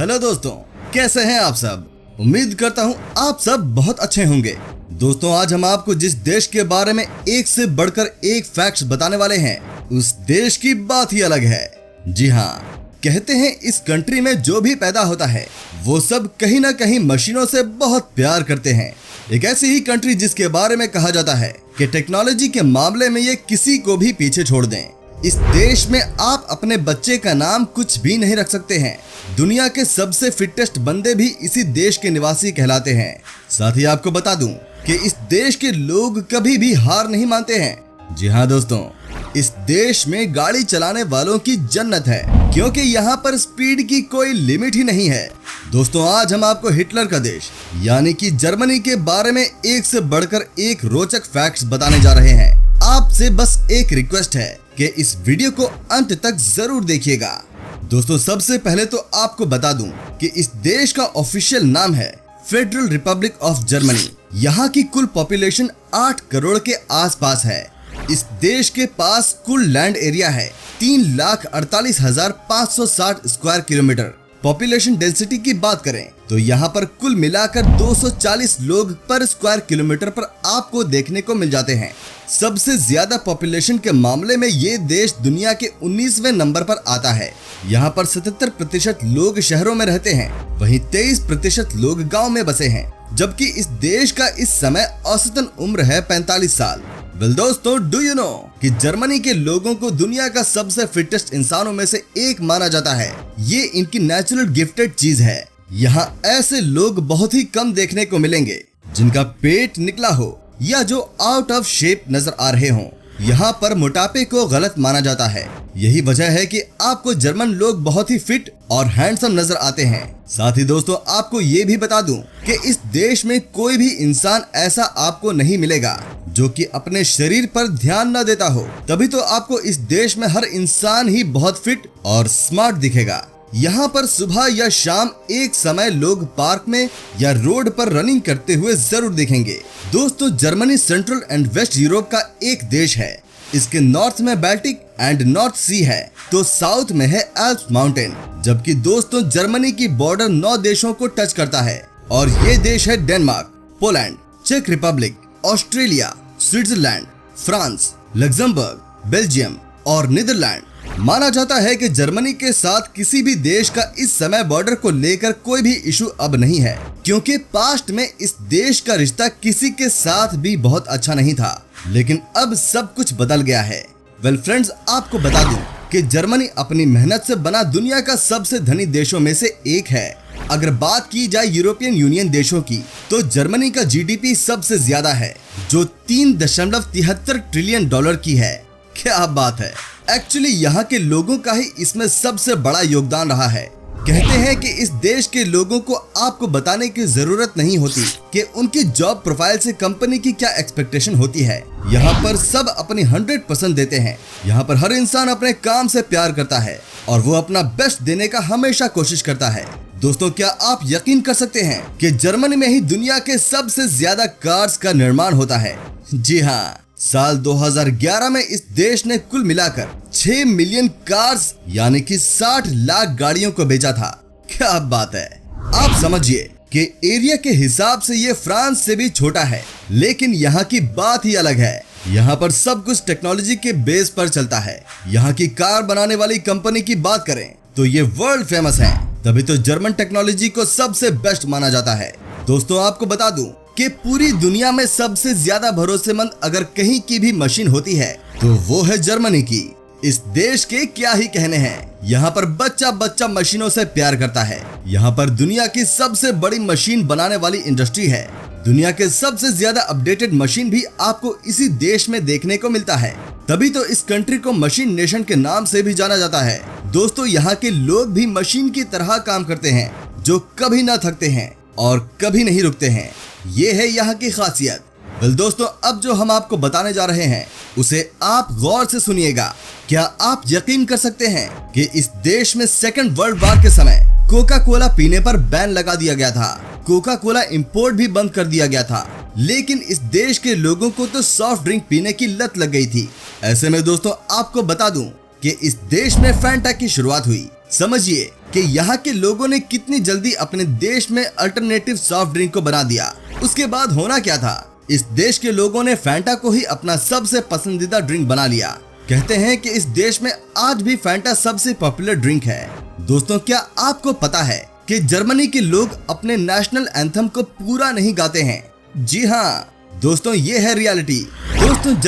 Hello दोस्तों, कैसे हैं आप सब। उम्मीद करता हूं आप सब बहुत अच्छे होंगे। दोस्तों, आज हम आपको जिस देश के बारे में एक से बढ़कर एक फैक्ट्स बताने वाले हैं, उस देश की बात ही अलग है। जी हाँ, कहते हैं इस कंट्री में जो भी पैदा होता है वो सब कहीं ना कहीं मशीनों से बहुत प्यार करते हैं। एक ऐसी ही कंट्री जिसके बारे में कहा जाता है कि टेक्नोलॉजी के मामले में ये किसी को भी पीछे छोड़ दें। इस देश में आप अपने बच्चे का नाम कुछ भी नहीं रख सकते हैं। दुनिया के सबसे फिटेस्ट बंदे भी इसी देश के निवासी कहलाते हैं। साथ ही आपको बता दूं कि इस देश के लोग कभी भी हार नहीं मानते हैं। जी हाँ दोस्तों, इस देश में गाड़ी चलाने वालों की जन्नत है, क्योंकि यहाँ पर स्पीड की कोई लिमिट ही नहीं है। दोस्तों, आज हम आपको हिटलर का देश यानी कि जर्मनी के बारे में एक से बढ़कर एक रोचक फैक्ट्स बताने जा रहे हैं। आपसे बस एक रिक्वेस्ट है कि इस वीडियो को अंत तक जरूर देखिएगा। दोस्तों, सबसे पहले तो आपको बता दूं कि इस देश का ऑफिशियल नाम है फेडरल रिपब्लिक ऑफ जर्मनी। यहाँ की कुल पॉपुलेशन 8 करोड़ के आसपास है। इस देश के पास कुल लैंड एरिया है 3,48,560 स्क्वायर किलोमीटर। पॉपुलेशन डेंसिटी की बात करें तो यहाँ पर कुल मिलाकर 240 लोग पर स्क्वायर किलोमीटर पर आपको देखने को मिल जाते हैं। सबसे ज्यादा पॉपुलेशन के मामले में ये देश दुनिया के 19वें नंबर पर आता है। यहाँ पर 77% लोग शहरों में रहते हैं, वहीं 23% लोग गांव में बसे हैं, जबकि इस देश का इस समय औसतन उम्र है 45 साल। वेल दोस्तों, डू यू नो कि जर्मनी के लोगों को दुनिया का सबसे फिटेस्ट इंसानों में से एक माना जाता है। ये इनकी नेचुरल गिफ्टेड चीज है। यहाँ ऐसे लोग बहुत ही कम देखने को मिलेंगे जिनका पेट निकला हो या जो आउट ऑफ शेप नजर आ रहे हों। यहाँ पर मोटापे को गलत माना जाता है। यही वजह है कि आपको जर्मन लोग बहुत ही फिट और हैंडसम नजर आते हैं। साथ ही दोस्तों, आपको ये भी बता दूं कि इस देश में कोई भी इंसान ऐसा आपको नहीं मिलेगा जो कि अपने शरीर पर ध्यान न देता हो। तभी तो आपको इस देश में हर इंसान ही बहुत फिट और स्मार्ट दिखेगा। यहाँ पर सुबह या शाम एक समय लोग पार्क में या रोड पर रनिंग करते हुए जरूर दिखेंगे। दोस्तों, Germany central and west Europe का एक देश है। इसके नॉर्थ में बाल्टिक एंड नॉर्थ सी है, तो साउथ में है एल्प्स माउंटेन। जबकि दोस्तों, जर्मनी की बॉर्डर 9 देशों को टच करता है, और ये देश है डेनमार्क, पोलैंड, चेक Republic, Australia, Switzerland, France, Luxembourg, Belgium और नीदरलैंड। माना जाता है कि जर्मनी के साथ किसी भी देश का इस समय बॉर्डर को लेकर कोई भी इशू अब नहीं है, क्योंकि पास्ट में इस देश का रिश्ता किसी के साथ भी बहुत अच्छा नहीं था। लेकिन अब सब कुछ बदल गया है। वेल फ्रेंड्स, आपको बता दूं कि जर्मनी अपनी मेहनत से बना दुनिया का सबसे धनी देशों में से एक है। अगर बात की जाए यूरोपियन यूनियन देशों की, तो जर्मनी का जीडीपी सबसे ज्यादा है, जो 3.73 ट्रिलियन डॉलर की है। क्या बात है। एक्चुअली यहाँ के लोगों का ही इसमें सबसे बड़ा योगदान रहा है। कहते हैं कि इस देश के लोगों को आपको बताने की जरूरत नहीं होती कि उनकी जॉब प्रोफाइल से कंपनी की क्या एक्सपेक्टेशन होती है। यहाँ पर सब अपनी 100% देते हैं। यहाँ पर हर इंसान अपने काम से प्यार करता है और वो अपना बेस्ट देने का हमेशा कोशिश करता है। दोस्तों, क्या आप यकीन कर सकते हैं कि जर्मनी में ही दुनिया के सबसे ज्यादा कार्स का निर्माण होता है। जी हाँ, साल 2011 में इस देश ने कुल मिलाकर 6 मिलियन कार्स यानी कि 60 लाख गाड़ियों को बेचा था। क्या बात है। आप समझिए कि एरिया के हिसाब से ये फ्रांस से भी छोटा है, लेकिन यहाँ की बात ही अलग है। यहाँ पर सब कुछ टेक्नोलॉजी के बेस पर चलता है। यहाँ की कार बनाने वाली कंपनी की बात करें तो ये वर्ल्ड फेमस है। तभी तो जर्मन टेक्नोलॉजी को सबसे बेस्ट माना जाता है। दोस्तों, आपको बता दूं कि पूरी दुनिया में सबसे ज्यादा भरोसेमंद अगर कहीं की भी मशीन होती है तो वो है जर्मनी की। इस देश के क्या ही कहने हैं। यहाँ पर बच्चा बच्चा मशीनों से प्यार करता है। यहाँ पर दुनिया की सबसे बड़ी मशीन बनाने वाली इंडस्ट्री है। दुनिया के सबसे ज्यादा अपडेटेड मशीन भी आपको इसी देश में देखने को मिलता है। तभी तो इस कंट्री को मशीन नेशन के नाम से भी जाना जाता है। दोस्तों, यहाँ के लोग भी मशीन की तरह काम करते हैं, जो कभी ना थकते हैं और कभी नहीं रुकते हैं। ये है यहाँ की खासियत। वेल दोस्तों, अब जो हम आपको बताने जा रहे हैं उसे आप गौर से सुनिएगा। क्या आप यकीन कर सकते हैं कि इस देश में सेकंड वर्ल्ड वॉर के समय कोका कोला पीने पर बैन लगा दिया गया था। कोका कोला इंपोर्ट भी बंद कर दिया गया था, लेकिन इस देश के लोगों को तो सॉफ्ट ड्रिंक पीने की लत लग गई थी। ऐसे में दोस्तों, आपको बता दूं कि इस देश में फैंटा की शुरुआत हुई। समझिए कि यहाँ के लोगों ने कितनी जल्दी अपने देश में अल्टरनेटिव सॉफ्ट ड्रिंक को बना दिया। उसके बाद होना क्या था, इस देश के लोगों ने फैंटा को ही अपना सबसे पसंदीदा ड्रिंक बना लिया। कहते हैं कि इस देश में आज भी फैंटा सबसे पॉपुलर ड्रिंक है। दोस्तों, क्या आपको पता है कि जर्मनी के लोग अपने नेशनल एंथम को पूरा नहीं गाते हैं? जी हाँ दोस्तों, ये है रियलिटी। दोस्तों,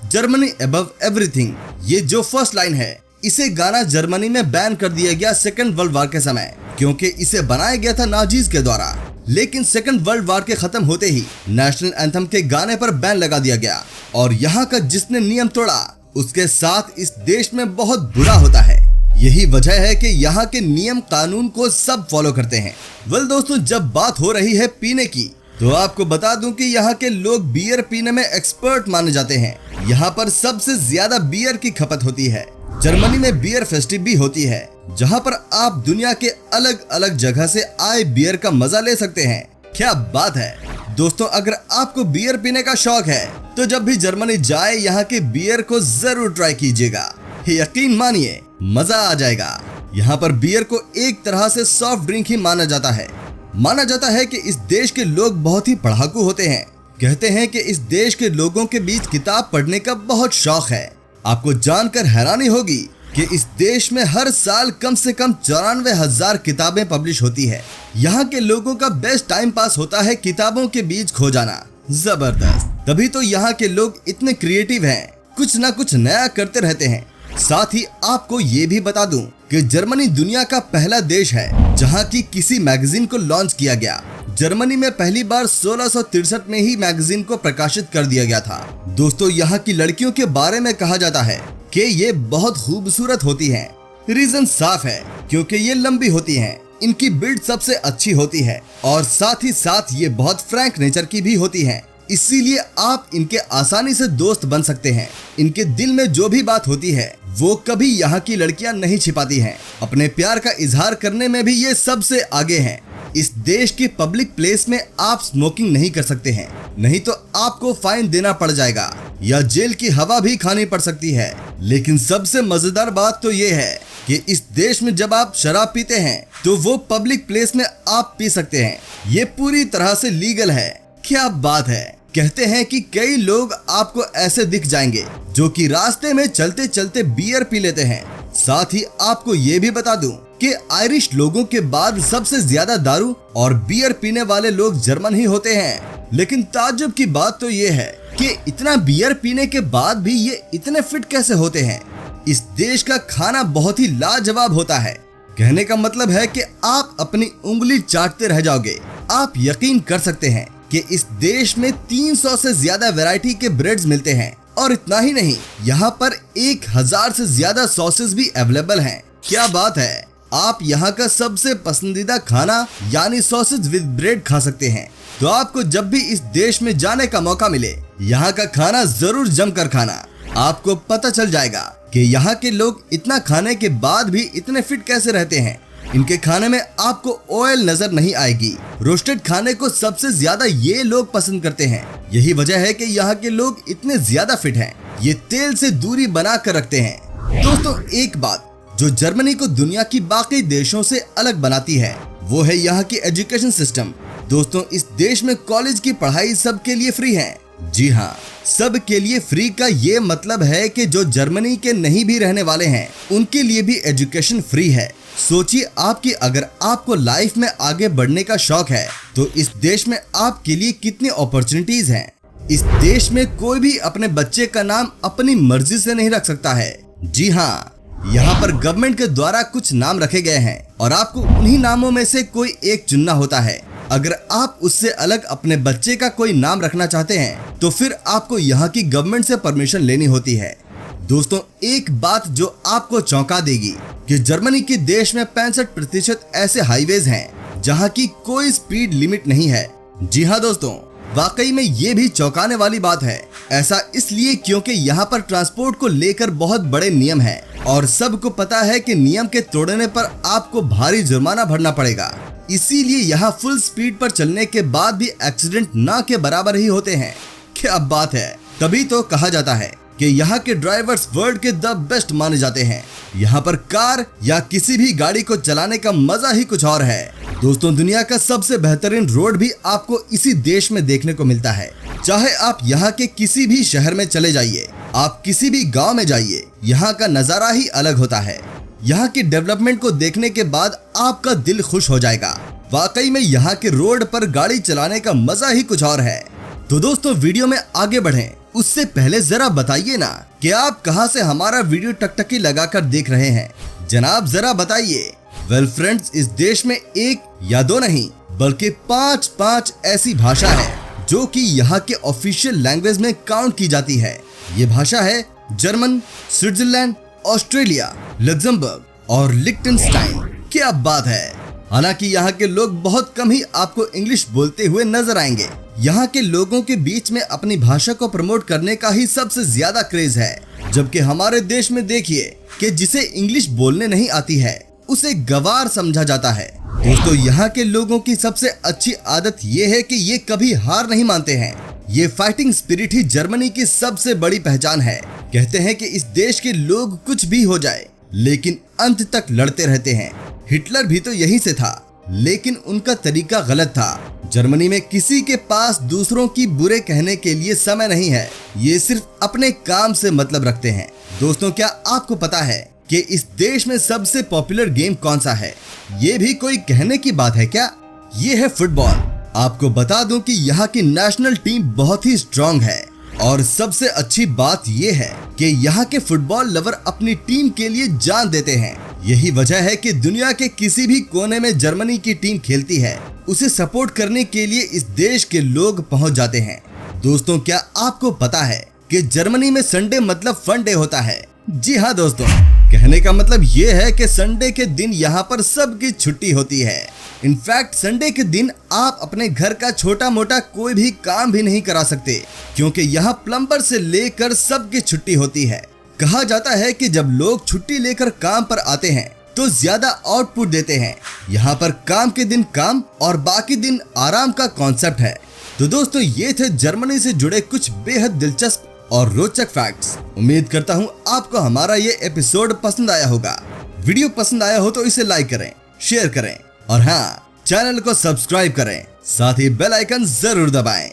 जर्मनी अबव एवरीथिंग, ये जो फर्स्ट लाइन है, इसे गाना जर्मनी में बैन कर दिया गया सेकंड वर्ल्ड वॉर के समय, क्योंकि इसे बनाया गया था नाजीज के द्वारा। लेकिन सेकंड वर्ल्ड वॉर के खत्म होते ही नेशनल एंथम के गाने पर बैन लगा दिया गया, और यहाँ का जिसने नियम तोड़ा उसके साथ इस देश में बहुत बुरा होता है। यही वजह है कि यहाँ के नियम कानून को सब फॉलो करते हैं। वेल दोस्तों, जब बात हो रही है पीने की, तो आपको बता दूं कि यहाँ के लोग बियर पीने में एक्सपर्ट माने जाते हैं। यहाँ पर सबसे ज्यादा बियर की खपत होती है। जर्मनी में बियर फेस्टिव भी होती है, जहाँ पर आप दुनिया के अलग अलग जगह से आए बियर का मजा ले सकते हैं। क्या बात है दोस्तों, अगर आपको बियर पीने का शौक है तो जब भी जर्मनी जाए यहाँ के बियर को जरूर ट्राई कीजिएगा। यकीन मानिए, मजा आ जाएगा। यहाँ पर बियर को एक तरह से सॉफ्ट ड्रिंक ही माना जाता है। माना जाता है कि इस देश के लोग बहुत ही पढ़ाकू होते हैं। कहते हैं कि इस देश के लोगों के बीच किताब पढ़ने का बहुत शौक है। आपको जानकर हैरानी होगी कि इस देश में हर साल कम से कम 94,000 किताबें पब्लिश होती है। यहाँ के लोगों का बेस्ट टाइम पास होता है किताबों के बीच खो जाना। जबरदस्त, तभी तो यहाँ के लोग इतने क्रिएटिव हैं, कुछ ना कुछ नया करते रहते हैं। साथ ही आपको ये भी बता दूं कि जर्मनी दुनिया का पहला देश है जहां की किसी मैगजीन को लॉन्च किया गया। जर्मनी में पहली बार 1663 में ही मैगजीन को प्रकाशित कर दिया गया था। दोस्तों, यहाँ की लड़कियों के बारे में कहा जाता है कि ये बहुत खूबसूरत होती हैं। रीजन साफ है, क्योंकि ये लंबी होती हैं, इनकी बिल्ड सबसे अच्छी होती है, और साथ ही साथ ये बहुत फ्रैंक नेचर की भी होती हैं। इसीलिए आप इनके आसानी से दोस्त बन सकते हैं। इनके दिल में जो भी बात होती है वो कभी यहाँ की लड़कियां नहीं छिपाती हैं। अपने प्यार का इजहार करने में भी ये सबसे आगे हैं। इस देश की पब्लिक प्लेस में आप स्मोकिंग नहीं कर सकते हैं, नहीं तो आपको फाइन देना पड़ जाएगा या जेल की हवा भी खानी पड़ सकती है। लेकिन सबसे मजेदार बात तो ये है कि इस देश में जब आप शराब पीते हैं तो वो पब्लिक प्लेस में आप पी सकते हैं। ये पूरी तरह से लीगल है। क्या बात है। कहते हैं कि कई लोग आपको ऐसे दिख जाएंगे जो कि रास्ते में चलते चलते बियर पी लेते हैं। साथ ही आपको ये भी बता दूं कि आयरिश लोगों के बाद सबसे ज्यादा दारू और बियर पीने वाले लोग जर्मन ही होते हैं। लेकिन ताज्जुब की बात तो ये है कि इतना बियर पीने के बाद भी ये इतने फिट कैसे होते हैं। इस देश का खाना बहुत ही लाजवाब होता है। कहने का मतलब है कि आप अपनी उंगली चाटते रह जाओगे। आप यकीन कर सकते हैं कि इस देश में 300 से ज्यादा वैरायटी के ब्रेड्स मिलते हैं, और इतना ही नहीं, यहाँ पर 1000 से ज्यादा सॉसेस भी अवेलेबल हैं। क्या बात है। आप यहाँ का सबसे पसंदीदा खाना यानी सॉसेज विद ब्रेड खा सकते हैं। तो आपको जब भी इस देश में जाने का मौका मिले, यहाँ का खाना जरूर जमकर खाना। आपको पता चल जाएगा कि यहाँ के लोग इतना खाने के बाद भी इतने फिट कैसे रहते हैं। इनके खाने में आपको ऑयल नजर नहीं आएगी। रोस्टेड खाने को सबसे ज्यादा ये लोग पसंद करते हैं। यही वजह है कि यहाँ के लोग इतने ज्यादा फिट हैं। ये तेल से दूरी बना कर रखते हैं। दोस्तों, एक बात जो जर्मनी को दुनिया की बाकी देशों से अलग बनाती है वो है यहाँ की एजुकेशन सिस्टम। दोस्तों, इस देश में कॉलेज की पढ़ाई सबके लिए फ्री है। जी हाँ, सब के लिए फ्री का ये मतलब है कि जो जर्मनी के नहीं भी रहने वाले हैं उनके लिए भी एजुकेशन फ्री है। सोचिए आपकी अगर आपको लाइफ में आगे बढ़ने का शौक है तो इस देश में आपके लिए कितनी अपॉर्चुनिटीज हैं। इस देश में कोई भी अपने बच्चे का नाम अपनी मर्जी से नहीं रख सकता है। जी हाँ, यहाँ पर गवर्नमेंट के द्वारा कुछ नाम रखे गए हैं और आपको उन्हीं नामों में से कोई एक चुनना होता है। अगर आप उससे अलग अपने बच्चे का कोई नाम रखना चाहते हैं तो फिर आपको यहाँ की गवर्नमेंट से परमिशन लेनी होती है। दोस्तों, एक बात जो आपको चौंका देगी कि जर्मनी के देश में 65% ऐसे हाईवेज हैं जहाँ की कोई स्पीड लिमिट नहीं है। जी हाँ दोस्तों, वाकई में ये भी चौंकाने वाली बात है। ऐसा इसलिए क्योंकि यहाँ पर ट्रांसपोर्ट को लेकर बहुत बड़े नियम हैं और सबको पता है कि नियम के तोड़ने पर आपको भारी जुर्माना भरना पड़ेगा। इसीलिए यहाँ फुल स्पीड पर चलने के बाद भी एक्सीडेंट ना के बराबर ही होते हैं। क्या बात है। तभी तो कहा जाता है कि यहाँ के ड्राइवर्स वर्ल्ड के द बेस्ट माने जाते हैं। यहाँ पर कार या किसी भी गाड़ी को चलाने का मजा ही कुछ और है। दोस्तों, दुनिया का सबसे बेहतरीन रोड भी आपको इसी देश में देखने को मिलता है। चाहे आप यहाँ के किसी भी शहर में चले जाइए, आप किसी भी गांव में जाइए, यहाँ का नजारा ही अलग होता है। यहाँ की डेवलपमेंट को देखने के बाद आपका दिल खुश हो जाएगा। वाकई में यहाँ के रोड पर गाड़ी चलाने का मजा ही कुछ और है। तो दोस्तों, वीडियो में आगे बढ़ें उससे पहले जरा बताइए ना कि आप कहां से हमारा वीडियो टकटकी लगाकर देख रहे हैं। जनाब जरा बताइए। वेल फ्रेंड्स, इस देश में एक या दो नहीं बल्कि पांच ऐसी भाषा है जो कि यहाँ के ऑफिशियल लैंग्वेज में काउंट की जाती है। ये भाषा है जर्मन, स्विट्जरलैंड, ऑस्ट्रेलिया, लग्जमबर्ग और लिक्टेनस्टाइन। क्या बात है। हालांकि यहाँ के लोग बहुत कम ही आपको इंग्लिश बोलते हुए नजर आएंगे। यहाँ के लोगों के बीच में अपनी भाषा को प्रमोट करने का ही सबसे ज्यादा क्रेज है, जबकि हमारे देश में देखिए कि जिसे इंग्लिश बोलने नहीं आती है उसे गवार समझा जाता है। दोस्तों, यहाँ के लोगों की सबसे अच्छी आदत ये है कि ये कभी हार नहीं मानते हैं। ये फाइटिंग स्पिरिट ही जर्मनी की सबसे बड़ी पहचान है। कहते हैं कि इस देश के लोग कुछ भी हो जाए लेकिन अंत तक लड़ते रहते हैं। हिटलर भी तो यहीं से था, लेकिन उनका तरीका गलत था। जर्मनी में किसी के पास दूसरों की बुरे कहने के लिए समय नहीं है। ये सिर्फ अपने काम से मतलब रखते हैं। दोस्तों, क्या आपको पता है कि इस देश में सबसे पॉपुलर गेम कौन सा है? ये भी कोई कहने की बात है क्या? ये है फुटबॉल। आपको बता दूं कि यहाँ की नेशनल टीम बहुत ही स्ट्रांग है और सबसे अच्छी बात ये है कि यहाँ के फुटबॉल लवर अपनी टीम के लिए जान देते हैं। यही वजह है कि दुनिया के किसी भी कोने में जर्मनी की टीम खेलती है, उसे सपोर्ट करने के लिए इस देश के लोग पहुंच जाते हैं। दोस्तों, क्या आपको पता है कि जर्मनी में संडे मतलब फन डे होता है? जी हाँ दोस्तों, कहने का मतलब ये है कि संडे के दिन यहाँ पर सबकी छुट्टी होती है। इनफैक्ट संडे के दिन आप अपने घर का छोटा मोटा कोई भी काम भी नहीं करा सकते, क्योंकि यहाँ प्लम्बर से लेकर सबकी छुट्टी होती है। कहा जाता है कि जब लोग छुट्टी लेकर काम पर आते हैं तो ज्यादा आउटपुट देते हैं। यहाँ पर काम के दिन काम और बाकी दिन आराम का कॉन्सेप्ट है। तो दोस्तों, ये थे जर्मनी से जुड़े कुछ बेहद दिलचस्प और रोचक फैक्ट्स। उम्मीद करता हूँ आपको हमारा ये एपिसोड पसंद आया होगा। वीडियो पसंद आया हो तो इसे लाइक करें, शेयर करें और हाँ, चैनल को सब्सक्राइब करें, साथ ही बेल आइकन जरूर दबाएं।